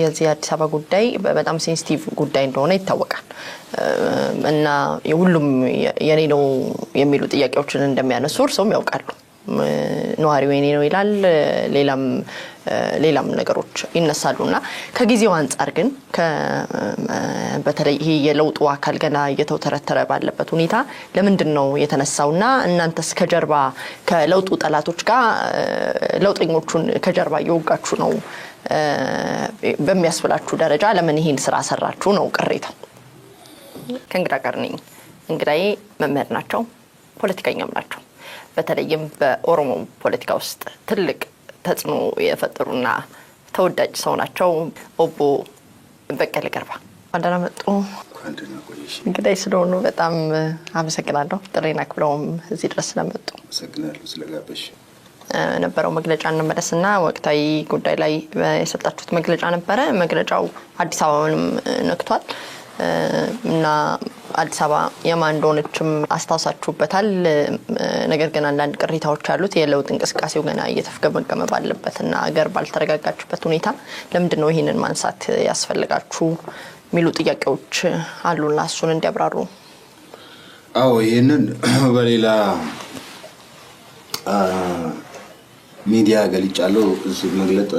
የዚህ አዲስ አበባ ጉዳይ በጣም ሴንሲቲቭ ጉዳይ እንደሆነ ይታወቃል እና የሁሉም የኔ ነው የሚሉ ጥያቄዎችን እንደሚያነሱ እርሶም ያውቃሉ ነዋሪው የኔ ነው ይላል ሌላም ነገሮች ይነሳሉና ከጊዜው አንፃር ግን በተለይ ይሄ የለውጡ አካል ገና እየተወተረተረ ባለበት ሁኔታ ለምንድነው የተነሳውና እናንተስ ከጀርባ ከለውጡ ጠላቶች ጋር ለውጠኞቹን ከጀርባ እየወጋችሁ ነው በሚያስፈላችሁ ደረጃ ለምን ይሄን ስራ ሰራችሁ ነው ቅሬታው ከእንግዳ ጋር ነኝ እንግዳዬ መምህር ናቸው ፖለቲከኛም ናቸው በተለይም በኦሮሞ ፖለቲካ ውስጥ ትልቅ ተጽዕኖ የፈጠሩና ተወዳጅ ሰው ናቸው ኦቦ በቀለ ገርባ አንደና መጡ እንግዲህ ስለሆኑ በጣም አመሰግናለሁ ጥሪና ክብረውም እዚህ ድረስ ስለመጡ አመሰግናለሁ ስለጋበሽ ነበረው መግለጫ እንመለስና ወቅታዊ ጉዳይ ላይ የሰጣችሁት መግለጫ ነበረ መግለጫው አዲስ አበባንም ነክቷል እና አዲስ አበባ የማን እንደሆነችም አስተዋሳችሁበታል ነገር ግን አንዳንድ ቅሬታዎች አሉት የለውጥ እንቅስቃሴው ገና እየተፈገመገመ ባለበትና ሀገር ባልተረጋጋችበት ሁኔታ ለምንድነው ይሄንን ማንሳት ያስፈልጋችሁ ሚሉ ጥያቄዎች አሉና እሱን እንዲያብራሩ አዎ ይሄንን በሌላ ሚዲያ ገልጫለሁ እዚህ መግለጥ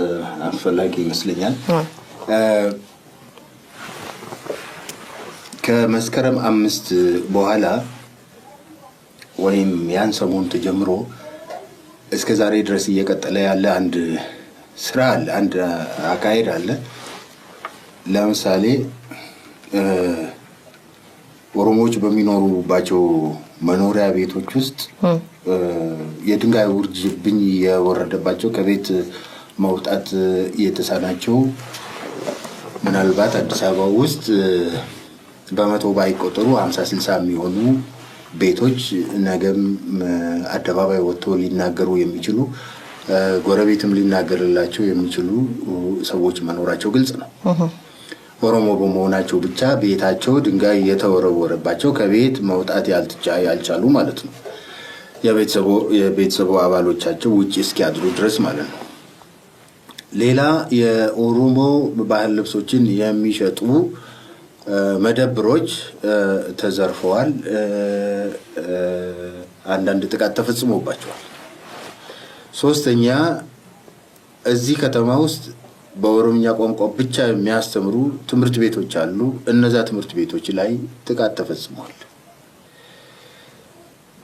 አስፈላጊ ይመስለኛል ከመስከረም 5 በኋላ ወይም ያን ሰሞን ተጀምሮ እስከ ዛሬ ድረስ እየቀጠለ ያለ አንድ ስራ አለ አንድ አካሄድ አለ ለምሳሌ ኦሮሞዎች በሚኖሩባቸው መኖሪያ ቤቶች ውስጥ የድንጋይ ውርጅብኝ የወረደባቸው ከቤት መውጣት የተሳናቸው ምናልባት አዲስ አበባ ውስጥ በመቶ ባይቆጠሩ 50-60 የሚሆኑ ቤቶች ነገም አደባባይ ወጥተው ሊናገሩ የሚችሉ ጎረቤትም ሊናገርላቸው የሚችሉ ሰዎች መኖራቸው ግልጽ ነው ኦሮሞ በመሆናቸው ብቻ ቤታቸው ድንጋይ የተወረወረባቸው ከቤት መውጣት ያልቻሉ ማለት ነው የቤተሰቡ አባሎቻቸው ውጪ እስኪያድሩ ድረስ ማለት ነው ሌላ የኦሮሞ ባህል ልብሶችን የሚሸጡ መደብሮች ተዘርፈዋል አንዳንድ ጥቃት ተፈጽሞባቸዋል ሶስተኛ እዚህ ከተማ ውስጥ በኦሮምኛ ቋንቋ ብቻ የሚያስተምሩ ትምህርት ቤቶች አሉ እነዛ ትምህርት ቤቶች ላይ ጥቃት ተፈጽሟል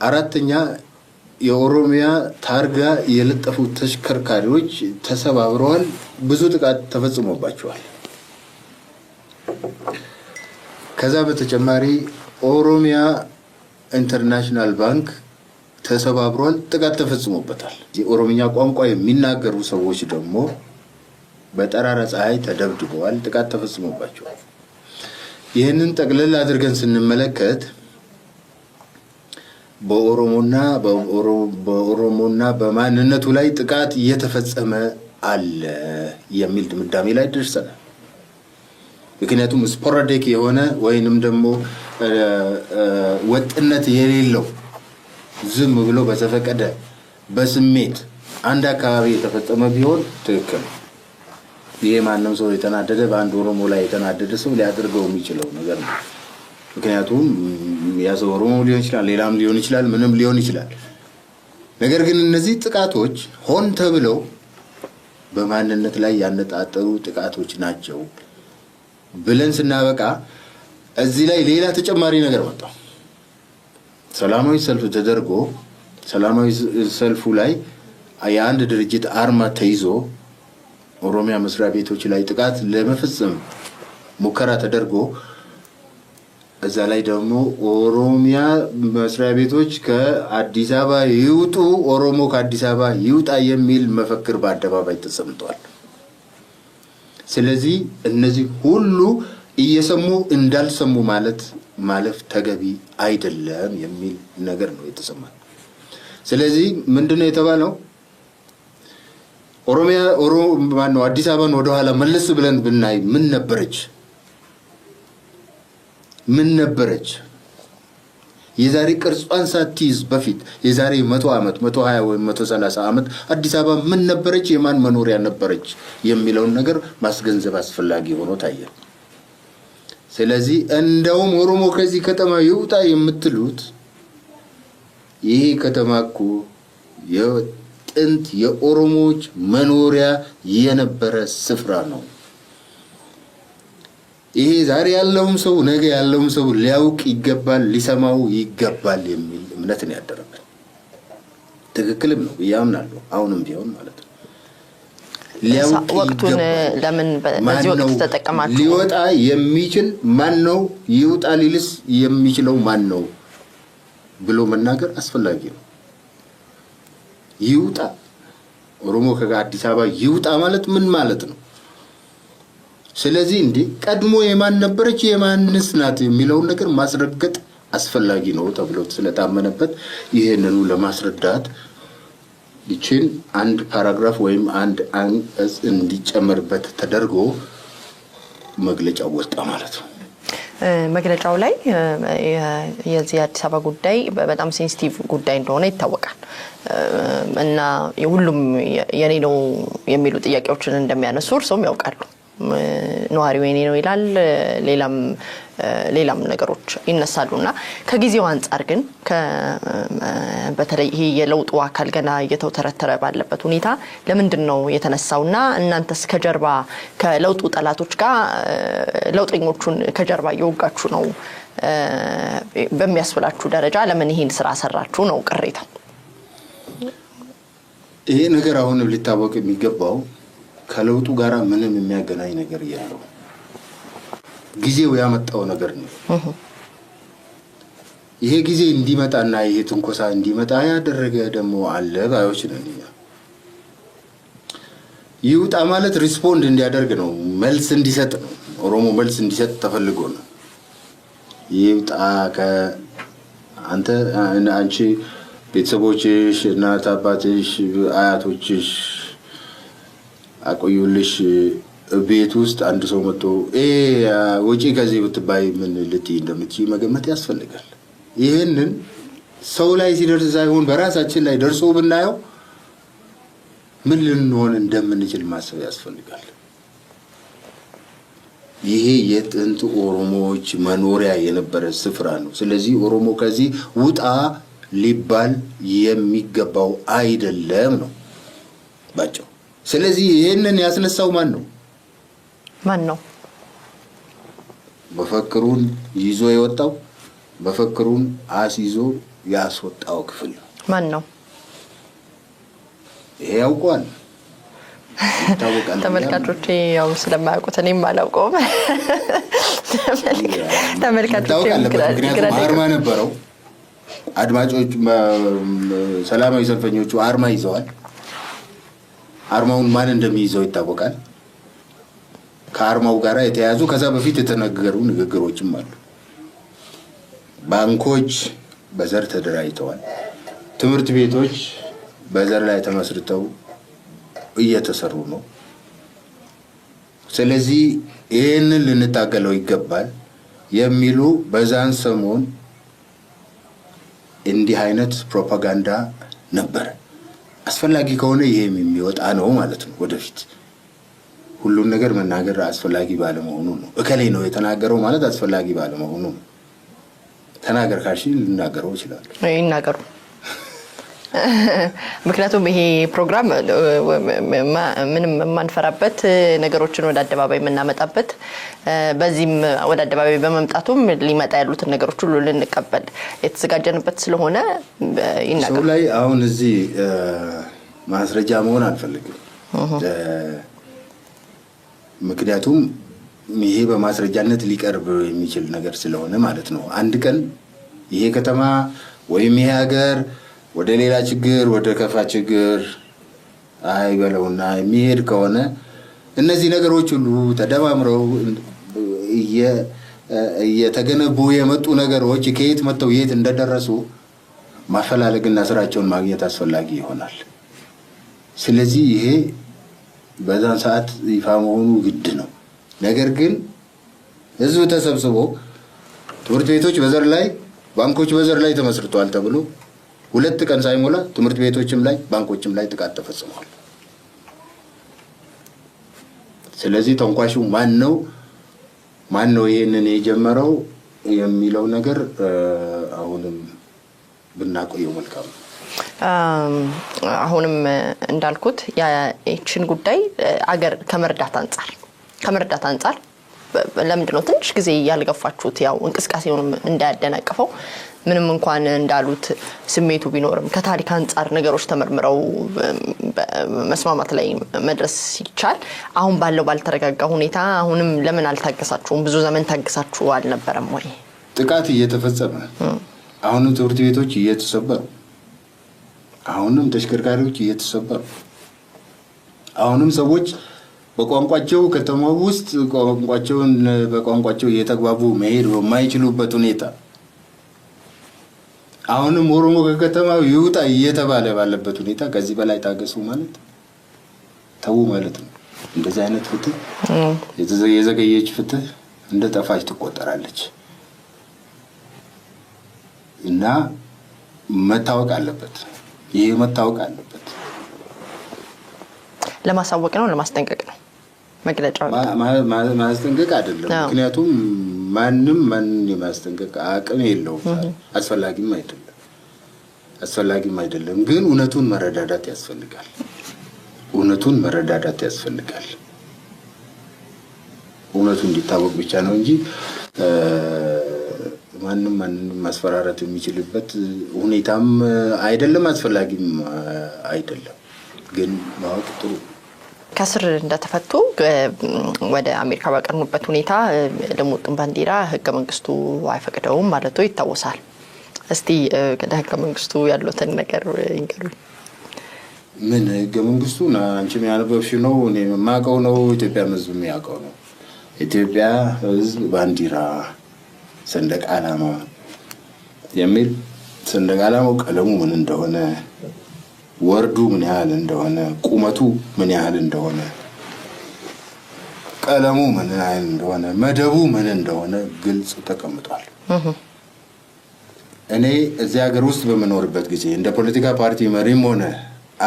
አራተኛ የኦሮሚያ ታርጋ የለጠፉ ተሽከርካሪዎች ተሰባብረዋል ብዙ ጥቃት ተፈጽሞባቸዋል ከዛ በተጨማሪ ኦሮሚያ ኢንተርናሽናል ባንክ ተሰባብሯል ጥቃት ተፈጽሞበታል የኦሮምኛ ቋንቋ የሚናገሩ ሰዎች ደግሞ በጠራራ ፀሐይ ተደብድበዋል ጥቃት ተፈጽሞባቸዋል ይሄንን ጠቅለል አድርገን ስንመለከት በኦሮሞና በማንነቱ ላይ ጥቃት እየተፈጸመ አለ የሚል ድምዳሜ ላይ ደርሰናል ምክንያቱም ስፖራዲክ የሆነ ወይንም ደግሞ ወጥነት የሌለው ዝም ብሎ በተፈቀደ በስሜት አንድ አካባቢ የተፈጸመ ቢሆን ትክክል ይሄ ማንንም ሰው የተናደደ በአንድ ኦሮሞ ላይ የተናደደ ሰው ሊያደርገው የሚችለው ነገር ነው ምክንያቱም ያሰው ኦሮሞ ሊሆን ይችላል ሌላም ሊሆን ይችላል ምንም ሊሆን ይችላል ነገር ግን እነዚህ ጥቃቶች ሆን ተብለው በማንነት ላይ ያነጣጠሩ ጥቃቶች ናቸው ብለን ስናበቃ እዚህ ላይ ሌላ ተጨማሪ ነገር መጣ ሰላማዊ ሰልፍ ተደርጎ ሰላማዊ ሰልፉ ላይ የአንድ ድርጅት አርማ ተይዞ ኦሮሚያ መስሪያ ቤቶች ላይ ጥቃት ለመፈጸም ሙከራ ተደርጎ እዛ ላይ ደግሞ ኦሮሚያ መስሪያ ቤቶች ከአዲስ አበባ ይውጡ ኦሮሞ ከአዲስ አበባ ይውጣ የሚል መፈክር በአደባባይ ተሰምቷል ስለዚህ እነዚህ ሁሉ እየሰሙ እንዳልሰሙ ማለፍ ተገቢ አይደለም የሚል ነገር ነው የተሰማው ስለዚህ ምንድነው የተባለው አዲስ አበባን ወደ ኋላ መለስ ብለን ብናይ ምን ነበረች የዛሬ ቅርጿን ሳትይዝ በፊት የዛሬ 100 ዓመት 120 ወይ 130 ዓመት አዲስ አበባ ምን ነበረች የማን መኖሪያ ነበረች የሚለውን ነገር ማስገንዘብ አስፈላጊ ሆኖ ታየ። ስለዚህ እንደውም ኦሮሞ ከዚህ ከተማ ይውጣ የምትሉት ይሄ ከተማ እኮ የጥንት የኦሮሞዎች መኖሪያ የነበረ ስፍራ ነው። ይሄ ዛሬ ያለውም ሰው ነገ ያለውም ሰው ሊያውቅ ይገባል ሊሰማው ይገባል የሚል እምነት ነው ያደረበት። ትክክልም ነው ያምናለሁ። አሁንም ቢሆን ማለት ነው ሊያውቅ ወቅቱን ለምን በዚህ ወቅት ተጠቀማችሁ? ሊወጣ የሚችል ማን ነው? ይውጣ ሊልስ የሚችለው ማን ነው ብሎ መናገር አስፈላጊ ነው። ይውጣ ኦሮሞ ከአዲስ አበባ ይውጣ ማለት ምን ማለት ነው? ስለዚህ እንዴ ቀድሞ የማን ነበረች የማንስ ናት የሚለውን ነገር ማስረገጥ አስፈላጊ ነው ተብሎ ስለታመነበት ይሄንኑ ለማስረዳት ይችን አንድ ፓራግራፍ ወይም አንድ አንቀጽ እንዲጨመርበት ተደርጎ መግለጫው ወጣ ማለት ነው። መግለጫው ላይ የዚህ አዲስ አበባ ጉዳይ በጣም ሴንሲቲቭ ጉዳይ እንደሆነ ይታወቃል እና ሁሉም የኔ ነው የሚሉ ጥያቄዎችን እንደሚያነሱ እርሶም ያውቃሉ። ነዋሪው የኔ ነው ይላል፣ ሌላም ነገሮች ይነሳሉና ከጊዜው አንፃር ግን በተለይ ይሄ የለውጡ አካል ገና እየተውተረተረ ባለበት ሁኔታ ለምንድነው የተነሳውና እናንተስ ከጀርባ ከለውጡ ጠላቶች ጋር ለውጠኞቹን ከጀርባ እየወጋችሁ ነው በሚያስብላችሁ ደረጃ ለምን ይሄን ስራ ሰራችሁ ነው ቅሬታው? ይሄ ነገር አሁን ሊታወቅ የሚገባው ከለውጡ ጋራ ምንም የሚያገናኝ ነገር የለው። ጊዜው ያመጣው ነገር ነው። ይሄ ጊዜ እንዲመጣና ይሄ ትንኮሳ እንዲመጣ ያደረገ ደግሞ አለ ባዮች ነን። ይውጣ ማለት ሪስፖንድ እንዲያደርግ ነው፣ መልስ እንዲሰጥ ነው። ኦሮሞ መልስ እንዲሰጥ ተፈልጎ ነው። ይውጣ አንቺ ቤተሰቦችሽ እናት አባትሽ አያቶችሽ አቆዩልሽ ቤት ውስጥ አንድ ሰው መጥቶ ወጪ ከዚህ ብትባይ ምን ልትይ እንደምትይ መገመት ያስፈልጋል። ይሄንን ሰው ላይ ሲደርስ ሳይሆን በራሳችን ላይ ደርሶ ብናየው ምን ልንሆን እንደምንችል ማሰብ ያስፈልጋል። ይሄ የጥንት ኦሮሞዎች መኖሪያ የነበረ ስፍራ ነው። ስለዚህ ኦሮሞ ከዚህ ውጣ ሊባል የሚገባው አይደለም ነው ባጭው። ስለዚህ ይሄንን ያስነሳው ማን ነው? በፈክሩን ይዞ የወጣው በፈክሩን አስይዞ ያስወጣው ክፍል ነው። ማን ነው? ይሄ ያውቀዋል። ተመልካቾቼ ያው ስለማያውቁት እኔም አላውቀውም። ተመልካቾቼ ምክንያቱም አርማ ነበረው። አድማጮች ሰላማዊ ሰልፈኞቹ አርማ ይዘዋል። አርማውን ማን እንደሚይዘው ይታወቃል። ከአርማው ጋር የተያዙ ከዛ በፊት የተነገሩ ንግግሮችም አሉ። ባንኮች በዘር ተደራጅተዋል። ትምህርት ቤቶች በዘር ላይ ተመስርተው እየተሰሩ ነው። ስለዚህ ይሄንን ልንታገለው ይገባል የሚሉ በዛን ሰሞን እንዲህ አይነት ፕሮፓጋንዳ ነበር። አስፈላጊ ከሆነ ይሄም የሚወጣ ነው ማለት ነው። ወደፊት ሁሉን ነገር መናገር አስፈላጊ ባለመሆኑ ነው። እከሌ ነው የተናገረው ማለት አስፈላጊ ባለመሆኑ ነው። ተናገር ካልሽ ልናገረው ይችላል። ይናገሩ። ምክንያቱም ይሄ ፕሮግራም ምንም የማንፈራበት ነገሮችን ወደ አደባባይ የምናመጣበት በዚህም ወደ አደባባይ በመምጣቱም ሊመጣ ያሉትን ነገሮች ሁሉ ልንቀበል የተዘጋጀንበት ስለሆነ ይናገሩ። ሰው ላይ አሁን እዚህ ማስረጃ መሆን አልፈልግም። ምክንያቱም ይሄ በማስረጃነት ሊቀርብ የሚችል ነገር ስለሆነ ማለት ነው። አንድ ቀን ይሄ ከተማ ወይም ይሄ ሀገር ወደ ሌላ ችግር ወደ ከፋ ችግር አይበለውና የሚሄድ ከሆነ እነዚህ ነገሮች ሁሉ ተደማምረው እየተገነቡ የመጡ ነገሮች ከየት መጥተው የት እንደደረሱ ማፈላለግና ስራቸውን ማግኘት አስፈላጊ ይሆናል። ስለዚህ ይሄ በዛን ሰዓት ይፋ መሆኑ ግድ ነው። ነገር ግን ህዝብ ተሰብስቦ ትምህርት ቤቶች በዘር ላይ ባንኮች በዘር ላይ ተመስርተዋል ተብሎ 2 ቀን ሳይሞላ ትምህርት ቤቶችም ላይ ባንኮችም ላይ ጥቃት ተፈጽሟል። ስለዚህ ተንኳሹ ማን ነው ይሄንን የጀመረው የሚለው ነገር አሁንም ብናቆየው መልካም ነው። አሁንም እንዳልኩት ያቺን ጉዳይ አገር ከመርዳት አንፃር ለምንድን ነው ትንሽ ጊዜ ያልገፋችሁት? ያው እንቅስቃሴውንም እንዳያደናቀፈው ምንም እንኳን እንዳሉት ስሜቱ ቢኖርም ከታሪክ አንፃር ነገሮች ተመርምረው መስማማት ላይ መድረስ ይቻል። አሁን ባለው ባልተረጋጋ ሁኔታ አሁንም ለምን አልታገሳችሁም? ብዙ ዘመን ታገሳችሁ አልነበረም ወይ? ጥቃት እየተፈጸመ አሁንም ትምህርት ቤቶች እየተሰበሩ አሁንም ተሽከርካሪዎች እየተሰበሩ አሁንም ሰዎች በቋንቋቸው ከተማው ውስጥ በቋንቋቸው እየተግባቡ መሄድ በማይችሉበት ሁኔታ አሁንም ኦሮሞ ከከተማው ይውጣ እየተባለ ባለበት ሁኔታ ከዚህ በላይ ታገሱ ማለት ተው ማለት ነው። እንደዚህ አይነት ፍትህ የዘገየች ፍትህ እንደ ጠፋች ትቆጠራለች እና መታወቅ አለበት። ይሄ መታወቅ አለበት። ለማሳወቅ ነው ለማስጠንቀቅ ነው መግለጫው? ማስጠንቀቅ አይደለም። ምክንያቱም ማንም የማስጠንቀቅ አቅም የለውም። አስፈላጊም አይደለም። ግን እውነቱን መረዳዳት ያስፈልጋል። እውነቱ እንዲታወቅ ብቻ ነው እንጂ ማንም ማስፈራራት የሚችልበት ሁኔታም አይደለም፣ አስፈላጊም አይደለም። ግን ማወቅ ጥሩ። ከስር እንደተፈቱ ወደ አሜሪካ ባቀኑበት ሁኔታ ለሞጡን ባንዲራ ህገ መንግስቱ አይፈቅደውም ማለቱ ይታወሳል። እስቲ ከህገ መንግስቱ ያሉትን ነገር ይንገሩኝ። ምን ህገ መንግስቱ አንቺም ያነበብሽ ነው፣ እኔም የማውቀው ነው፣ ኢትዮጵያ ህዝብ የሚያውቀው ነው። ኢትዮጵያ ህዝብ ባንዲራ ሰንደቅ ዓላማ የሚል ሰንደቅ ዓላማው ቀለሙ ምን እንደሆነ፣ ወርዱ ምን ያህል እንደሆነ፣ ቁመቱ ምን ያህል እንደሆነ፣ ቀለሙ ምን ያህል እንደሆነ፣ መደቡ ምን እንደሆነ ግልጽ ተቀምጧል። እኔ እዚህ ሀገር ውስጥ በመኖርበት ጊዜ እንደ ፖለቲካ ፓርቲ መሪም ሆነ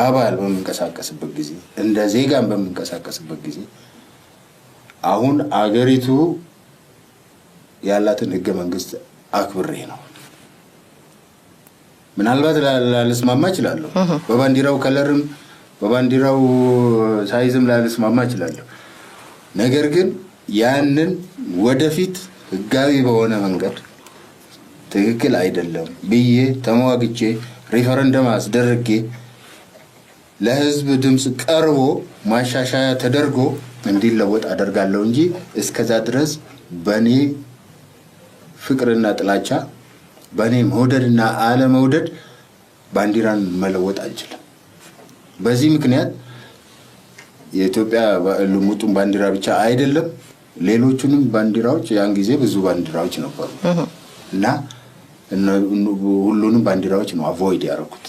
አባል በመንቀሳቀስበት ጊዜ እንደ ዜጋም በመንቀሳቀስበት ጊዜ አሁን አገሪቱ ያላትን ህገ መንግስት አክብሬ ነው። ምናልባት ላልስማማ እችላለሁ፣ በባንዲራው ከለርም በባንዲራው ሳይዝም ላልስማማ እችላለሁ። ነገር ግን ያንን ወደፊት ህጋዊ በሆነ መንገድ ትክክል አይደለም ብዬ ተሟግቼ ሪፈረንደም አስደርጌ ለህዝብ ድምጽ ቀርቦ ማሻሻያ ተደርጎ እንዲለወጥ አደርጋለሁ እንጂ እስከዛ ድረስ በኔ ፍቅርና ጥላቻ በኔ መውደድና አለመውደድ ባንዲራን መለወጥ አልችልም። በዚህ ምክንያት የኢትዮጵያ ልሙጡን ባንዲራ ብቻ አይደለም ሌሎቹንም ባንዲራዎች ያን ጊዜ ብዙ ባንዲራዎች ነበሩ እና ሁሉንም ባንዲራዎች ነው አቮይድ ያደረኩት።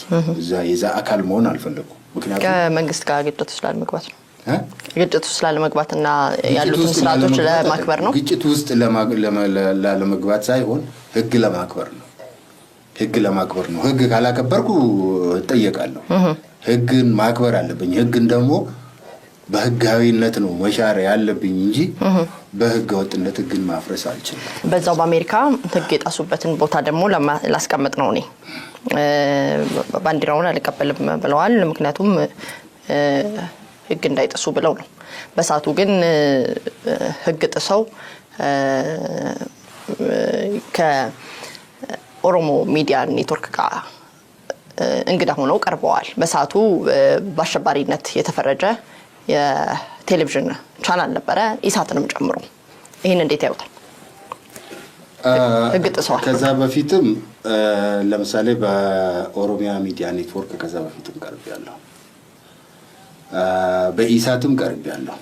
የዛ አካል መሆን አልፈለኩም። ምክንያቱም ከመንግስት ጋር ግጭት ስላለመግባት ነው። ግጭት ውስጥ ላለመግባትና ያሉትን ስርዓቶች ለማክበር ነው። ግጭት ውስጥ ላለመግባት ሳይሆን ህግ ለማክበር ነው። ህግ ካላከበርኩ እጠየቃለሁ። ህግን ማክበር አለብኝ። ህግን ደግሞ በህጋዊነት ነው መሻር ያለብኝ እንጂ በህገ ወጥነት ህግን ማፍረስ አልችልም። በዛው በአሜሪካ ህግ የጣሱበትን ቦታ ደግሞ ላስቀምጥ ነው። እኔ ባንዲራውን አልቀበልም ብለዋል። ምክንያቱም ህግ እንዳይጥሱ ብለው ነው። በሳቱ ግን ህግ ጥሰው ከኦሮሞ ሚዲያ ኔትወርክ ጋር እንግዳ ሆነው ቀርበዋል። በሳቱ በአሸባሪነት የተፈረጀ የቴሌቪዥን ቻናል ነበረ፣ ኢሳትንም ጨምሮ። ይህን እንዴት ያዩታል? ህግ ጥሰዋል። ከዛ በፊትም ለምሳሌ በኦሮሚያ ሚዲያ ኔትወርክ ከዛ በፊትም ቀርቤያለሁ። በኢሳትም ቀርቤያለሁ።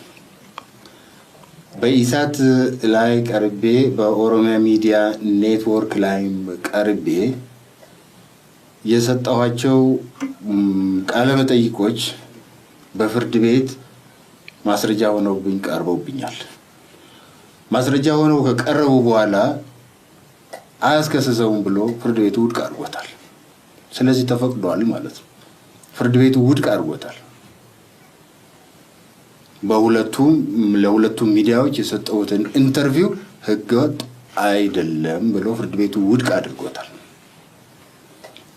በኢሳት ላይ ቀርቤ በኦሮሚያ ሚዲያ ኔትወርክ ላይም ቀርቤ የሰጠኋቸው ቃለ መጠይቆች በፍርድ ቤት ማስረጃ ሆነውብኝ ቀርበውብኛል። ማስረጃ ሆነው ከቀረቡ በኋላ አያስከስሰውም ብሎ ፍርድ ቤቱ ውድቅ አድርጎታል። ስለዚህ ተፈቅዷል ማለት ነው። ፍርድ ቤቱ ውድቅ አድርጎታል። ለሁለቱም ሚዲያዎች የሰጠውትን ኢንተርቪው ህገወጥ አይደለም ብሎ ፍርድ ቤቱ ውድቅ አድርጎታል።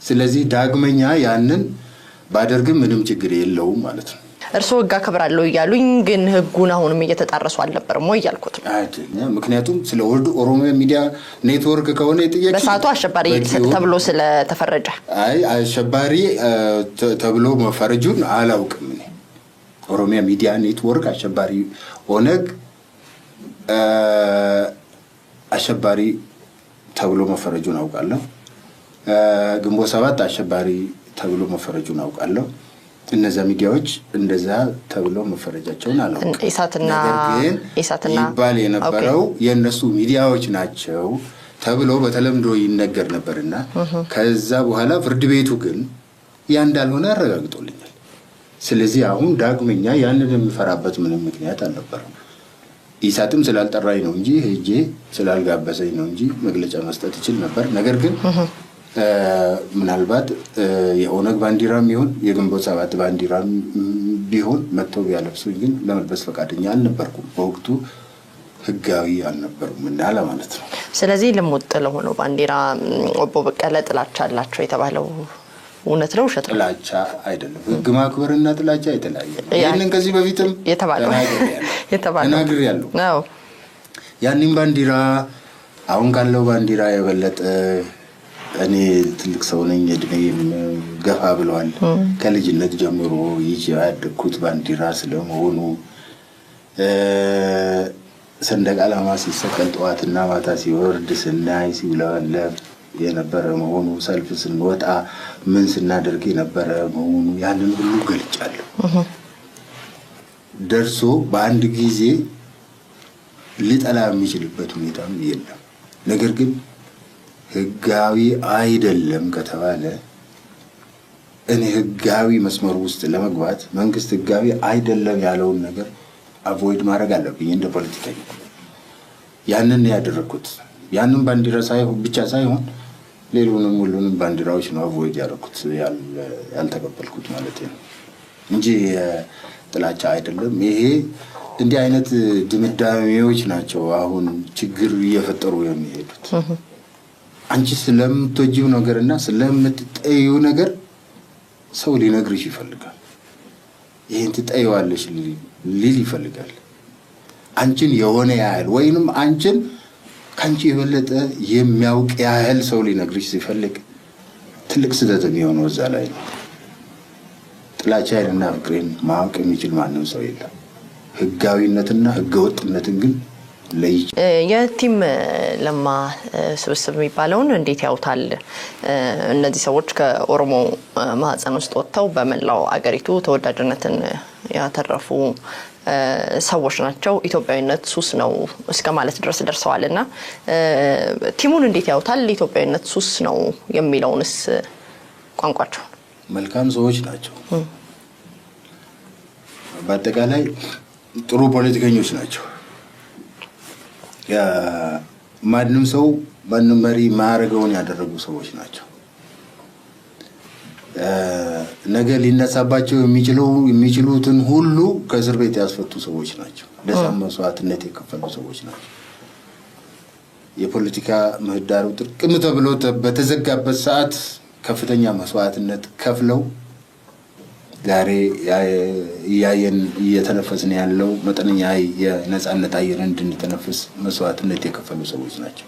ስለዚህ ዳግመኛ ያንን ባደርግም ምንም ችግር የለውም ማለት ነው። እርሶ ህግ አከብራለሁ እያሉኝ ግን ህጉን አሁንም እየተጣረሱ አልነበረም ወይ እያልኩት ነው። ምክንያቱም ስለ ወርልድ ኦሮሚያ ሚዲያ ኔትወርክ ከሆነ የጥያቄ በሰዓቱ አሸባሪ ተብሎ ስለተፈረጀ አሸባሪ ተብሎ መፈረጁን አላውቅም። እኔ ኦሮሚያ ሚዲያ ኔትወርክ አሸባሪ ኦነግ አሸባሪ ተብሎ መፈረጁን አውቃለሁ። ግንቦት ሰባት አሸባሪ ተብሎ መፈረጁን አውቃለሁ። እነዛ ሚዲያዎች እንደዛ ተብሎ መፈረጃቸውን አላውቅም። ኢሳትና ይባል የነበረው የነሱ ሚዲያዎች ናቸው ተብሎ በተለምዶ ይነገር ነበርና ከዛ በኋላ ፍርድ ቤቱ ግን ያ እንዳልሆነ አረጋግጦልኛል። ስለዚህ አሁን ዳግመኛ ያንን የሚፈራበት ምንም ምክንያት አልነበረም። ኢሳትም ስላልጠራኝ ነው እንጂ ሄጄ ስላልጋበዘኝ ነው እንጂ መግለጫ መስጠት ይችል ነበር። ነገር ግን ምናልባት የኦነግ ባንዲራም ይሁን የግንቦት ሰባት ባንዲራም ቢሆን መጥተው ቢያለብሱኝ ግን ለመልበስ ፈቃደኛ አልነበርኩም። በወቅቱ ህጋዊ አልነበሩም እና ለማለት ነው። ስለዚህ ልሙጥ ለሆነው ባንዲራ ኦቦ በቀለ ጥላቻ አላቸው የተባለው እውነት ነው ውሸት ነው? ጥላቻ አይደለም። ህግ ማክበርና ጥላቻ የተለያየ ነው። ይሄንን ከዚህ በፊትም ተናግሬያለሁ። አዎ ያንን ባንዲራ አሁን ካለው ባንዲራ የበለጠ እኔ ትልቅ ሰው ነኝ፣ እድሜም ገፋ ብለዋል። ከልጅነት ጀምሮ ይዤ ያደግኩት ባንዲራ ስለመሆኑ ሰንደቅ ዓላማ ሲሰቀል ጠዋትና ማታ ሲወርድ ስናይ ሲውለበለብ የነበረ መሆኑ፣ ሰልፍ ስንወጣ ምን ስናደርግ የነበረ መሆኑ ያንን ሁሉ ገልጫለሁ። ደርሶ በአንድ ጊዜ ሊጠላ የሚችልበት ሁኔታም የለም። ነገር ግን ህጋዊ አይደለም ከተባለ እኔ ህጋዊ መስመር ውስጥ ለመግባት መንግስት ህጋዊ አይደለም ያለውን ነገር አቮይድ ማድረግ አለብኝ እንደ ፖለቲከኛ። ያንን ያደረኩት ያንን ባንዲራ ብቻ ሳይሆን ሁሉንም ባንዲራዎች ነው አቮይድ ያደረኩት ያልተቀበልኩት ማለት ነው እንጂ ጥላቻ አይደለም። ይሄ እንዲህ አይነት ድምዳሜዎች ናቸው አሁን ችግር እየፈጠሩ የሚሄዱት። አንቺ ስለምትወጂው ነገርና ስለምትጠይው ነገር ሰው ሊነግርሽ ይፈልጋል። ይሄን ትጠይዋለሽ ሊል ይፈልጋል። አንቺን የሆነ ያህል ወይንም አንቺን ካንቺ የበለጠ የሚያውቅ ያህል ሰው ሊነግርሽ ሲፈልግ ትልቅ ስህተት የሚሆነው እዛ ላይ ነው። ጥላቻዬንና ፍቅሬን ማወቅ የሚችል ማንም ሰው የለም። ህጋዊነትና ህገወጥነትን ግን የቲም ለማ ስብስብ የሚባለውን እንዴት ያውታል? እነዚህ ሰዎች ከኦሮሞ ማህፀን ውስጥ ወጥተው በመላው አገሪቱ ተወዳጅነትን ያተረፉ ሰዎች ናቸው። ኢትዮጵያዊነት ሱስ ነው እስከ ማለት ድረስ ደርሰዋልና ቲሙን እንዴት ያውታል? ኢትዮጵያዊነት ሱስ ነው የሚለውንስ ቋንቋቸው መልካም ሰዎች ናቸው። በአጠቃላይ ጥሩ ፖለቲከኞች ናቸው። ማንም ሰው ማንም መሪ ማረገውን ያደረጉ ሰዎች ናቸው። ነገ ሊነሳባቸው የሚችሉትን ሁሉ ከእስር ቤት ያስፈቱ ሰዎች ናቸው። ለዛም መስዋዕትነት የከፈሉ ሰዎች ናቸው። የፖለቲካ ምህዳሩ ጥርቅም ተብሎ በተዘጋበት ሰዓት ከፍተኛ መስዋዕትነት ከፍለው ዛሬ ያየን እየተነፈስን ያለው መጠነኛ የነጻነት አየር እንድንተነፍስ መስዋዕትነት የከፈሉ ሰዎች ናቸው።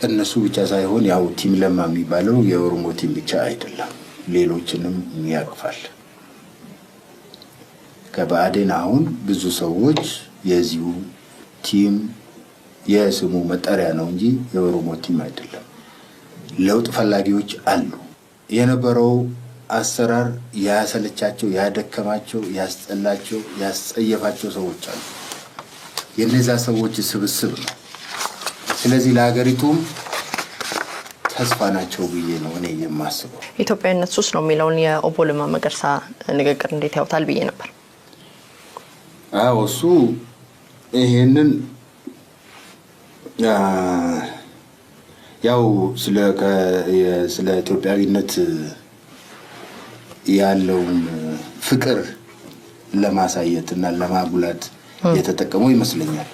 እነሱ ብቻ ሳይሆን ያው ቲም ለማ የሚባለው የኦሮሞ ቲም ብቻ አይደለም፣ ሌሎችንም ያቅፋል። ከባዕዴን አሁን ብዙ ሰዎች የዚሁ ቲም የስሙ መጠሪያ ነው እንጂ የኦሮሞ ቲም አይደለም። ለውጥ ፈላጊዎች አሉ። የነበረው አሰራር ያሰለቻቸው፣ ያደከማቸው፣ ያስጠላቸው፣ ያስጸየፋቸው ሰዎች አሉ። የነዛ ሰዎች ስብስብ ነው። ስለዚህ ለሀገሪቱም ተስፋ ናቸው ብዬ ነው እኔ የማስበው። ኢትዮጵያዊነት ሱስ ነው የሚለውን የኦቦ ለማ መገርሳ ንግግር እንዴት ያውታል ብዬ ነበር። አዎ እሱ ይሄንን ያው ስለ ኢትዮጵያዊነት ያለውን ፍቅር ለማሳየትና ለማጉላት የተጠቀመው ይመስለኛል።